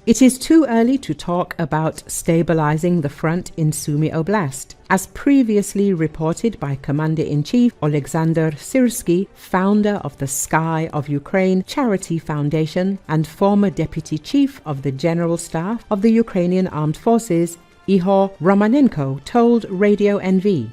It is too early to talk about stabilizing the front in Sumy Oblast, as previously reported by Commander-in-Chief Oleksandr Syrskyi, founder of the Sky of Ukraine Charity Foundation and former Deputy Chief of the General Staff of the Ukrainian Armed Forces, Ihor Romanenko, told Radio NV.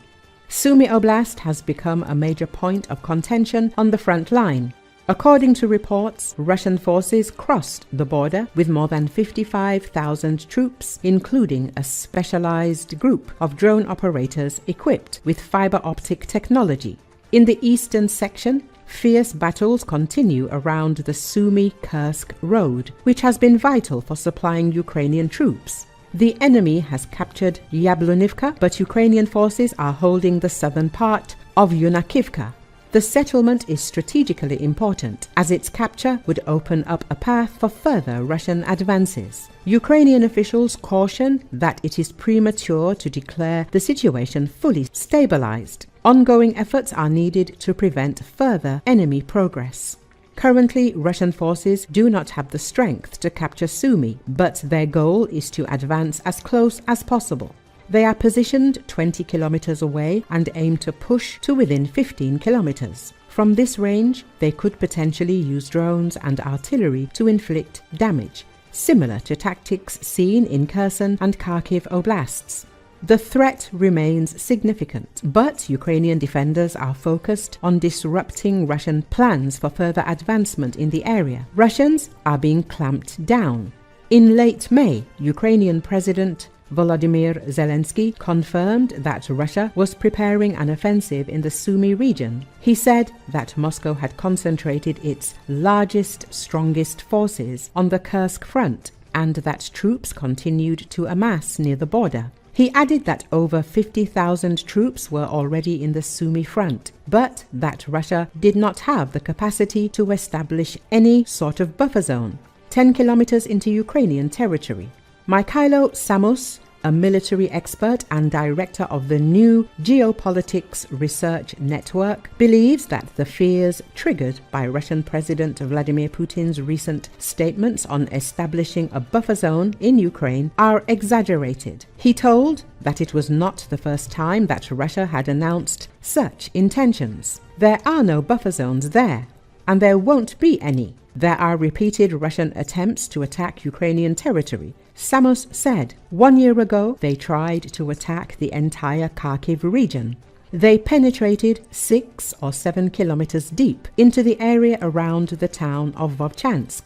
Sumy Oblast has become a major point of contention on the front line. According to reports, Russian forces crossed the border with more than 55,000 troops, including a specialized group of drone operators equipped with fiber-optic technology. In the eastern section, fierce battles continue around the Sumy-Kursk road, which has been vital for supplying Ukrainian troops. The enemy has captured Yablunivka, but Ukrainian forces are holding the southern part of Yunakivka. The settlement is strategically important, as its capture would open up a path for further Russian advances. Ukrainian officials caution that it is premature to declare the situation fully stabilized. Ongoing efforts are needed to prevent further enemy progress. Currently, Russian forces do not have the strength to capture Sumy, but their goal is to advance as close as possible. They are positioned 20 kilometers away and aim to push to within 15 kilometers. From this range, they could potentially use drones and artillery to inflict damage, similar to tactics seen in Kherson and Kharkiv oblasts. The threat remains significant, but Ukrainian defenders are focused on disrupting Russian plans for further advancement in the area. Russians are being clamped down. In late May, Ukrainian President Volodymyr Zelenski confirmed that Russia was preparing an offensive in the Sumy region. He said that Moscow had concentrated its largest, strongest forces on the Kursk front and that troops continued to amass near the border. He added that over 50,000 troops were already in the Sumy front, but that Russia did not have the capacity to establish any sort of buffer zone 10 kilometers into Ukrainian territory. Mikhailo Samus, a military expert and director of the new Geopolitics Research Network, believes that the fears triggered by Russian President Vladimir Putin's recent statements on establishing a buffer zone in Ukraine are exaggerated. He told that it was not the first time that Russia had announced such intentions. There are no buffer zones there, and there won't be any. There are repeated Russian attempts to attack Ukrainian territory. Samus said 1 year ago they tried to attack the entire Kharkiv region. They penetrated 6 or 7 kilometers deep into the area around the town of Vovchansk.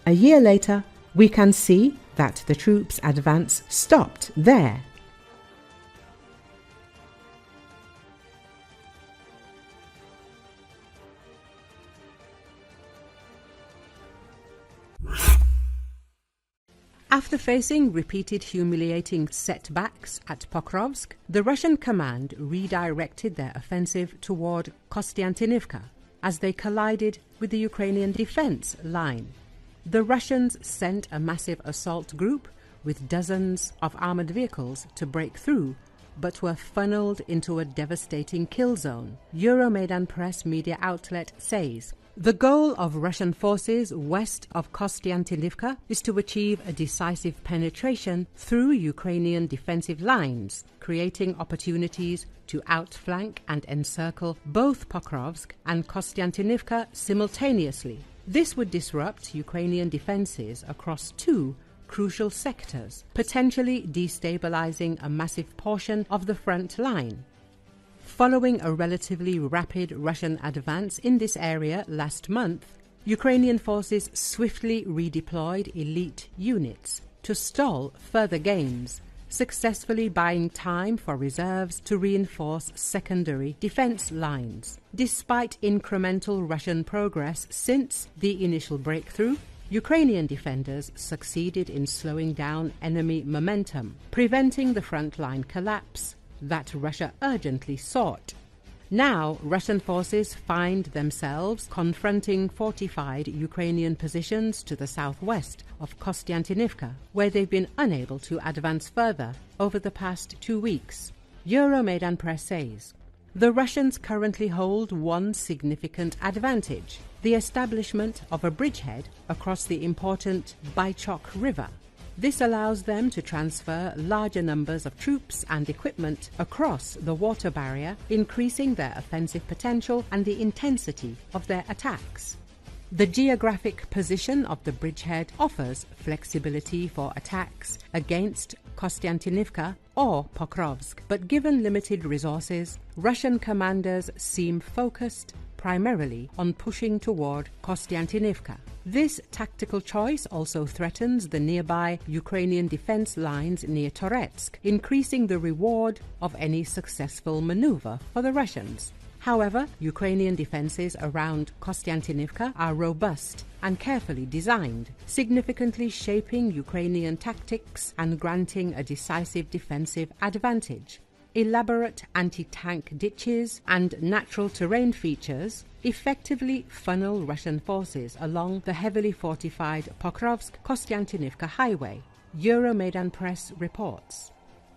A year later, we can see that the troops' advance stopped there. After facing repeated humiliating setbacks at Pokrovsk, the Russian command redirected their offensive toward Kostyantynivka as they collided with the Ukrainian defense line. The Russians sent a massive assault group with dozens of armored vehicles to break through, but were funneled into a devastating kill zone, Euromaidan press media outlet says. The goal of Russian forces west of Kostyantynivka is to achieve a decisive penetration through Ukrainian defensive lines, creating opportunities to outflank and encircle both Pokrovsk and Kostyantynivka simultaneously. This would disrupt Ukrainian defenses across two crucial sectors, potentially destabilizing a massive portion of the front line. Following a relatively rapid Russian advance in this area last month, Ukrainian forces swiftly redeployed elite units to stall further gains, successfully buying time for reserves to reinforce secondary defense lines. Despite incremental Russian progress since the initial breakthrough, Ukrainian defenders succeeded in slowing down enemy momentum, preventing the frontline collapse that Russia urgently sought. Now, Russian forces find themselves confronting fortified Ukrainian positions to the southwest of Kostyantynivka, where they've been unable to advance further over the past 2 weeks. Euromaidan press says the Russians currently hold one significant advantage: the establishment of a bridgehead across the important Bychok River. This allows them to transfer larger numbers of troops and equipment across the water barrier, increasing their offensive potential and the intensity of their attacks. The geographic position of the bridgehead offers flexibility for attacks against Kostyantynivka or Pokrovsk, but given limited resources, Russian commanders seem focused primarily on pushing toward Kostyantynivka. This tactical choice also threatens the nearby Ukrainian defense lines near Toretsk, increasing the reward of any successful maneuver for the Russians. However, Ukrainian defenses around Kostyantynivka are robust and carefully designed, significantly shaping Ukrainian tactics and granting a decisive defensive advantage. Elaborate anti-tank ditches and natural terrain features effectively funnel Russian forces along the heavily fortified Pokrovsk-Kostyantynivka highway, Euromaidan Press reports.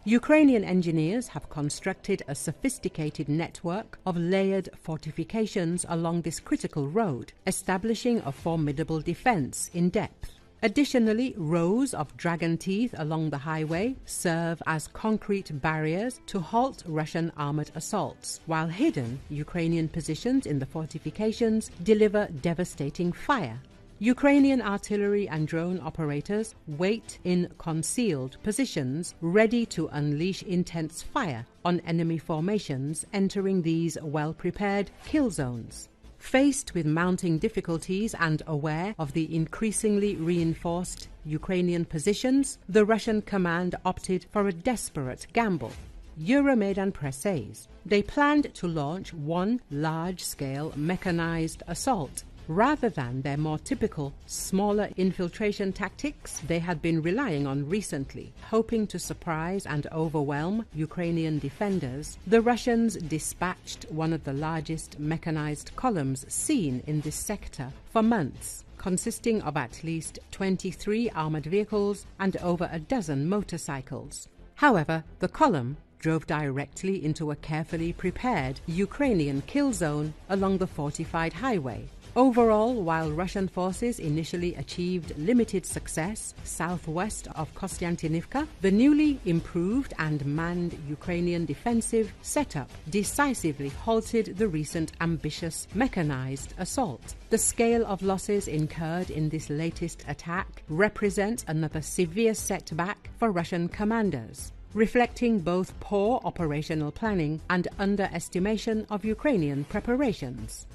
Ukrainian engineers have constructed a sophisticated network of layered fortifications along this critical road, establishing a formidable defense in depth. Additionally, rows of dragon teeth along the highway serve as concrete barriers to halt Russian armored assaults, while hidden Ukrainian positions in the fortifications deliver devastating fire. Ukrainian artillery and drone operators wait in concealed positions, ready to unleash intense fire on enemy formations entering these well-prepared kill zones. Faced with mounting difficulties and aware of the increasingly reinforced Ukrainian positions, the Russian command opted for a desperate gamble. Euromaidan Press says they planned to launch one large-scale mechanized assault rather than their more typical, smaller infiltration tactics they had been relying on recently. Hoping to surprise and overwhelm Ukrainian defenders, the Russians dispatched one of the largest mechanized columns seen in this sector for months, consisting of at least 23 armored vehicles and over a dozen motorcycles. However, the column drove directly into a carefully prepared Ukrainian kill zone along the fortified highway. Overall, while Russian forces initially achieved limited success southwest of Kostyantynivka, the newly improved and manned Ukrainian defensive setup decisively halted the recent ambitious mechanized assault. The scale of losses incurred in this latest attack represents another severe setback for Russian commanders, reflecting both poor operational planning and underestimation of Ukrainian preparations.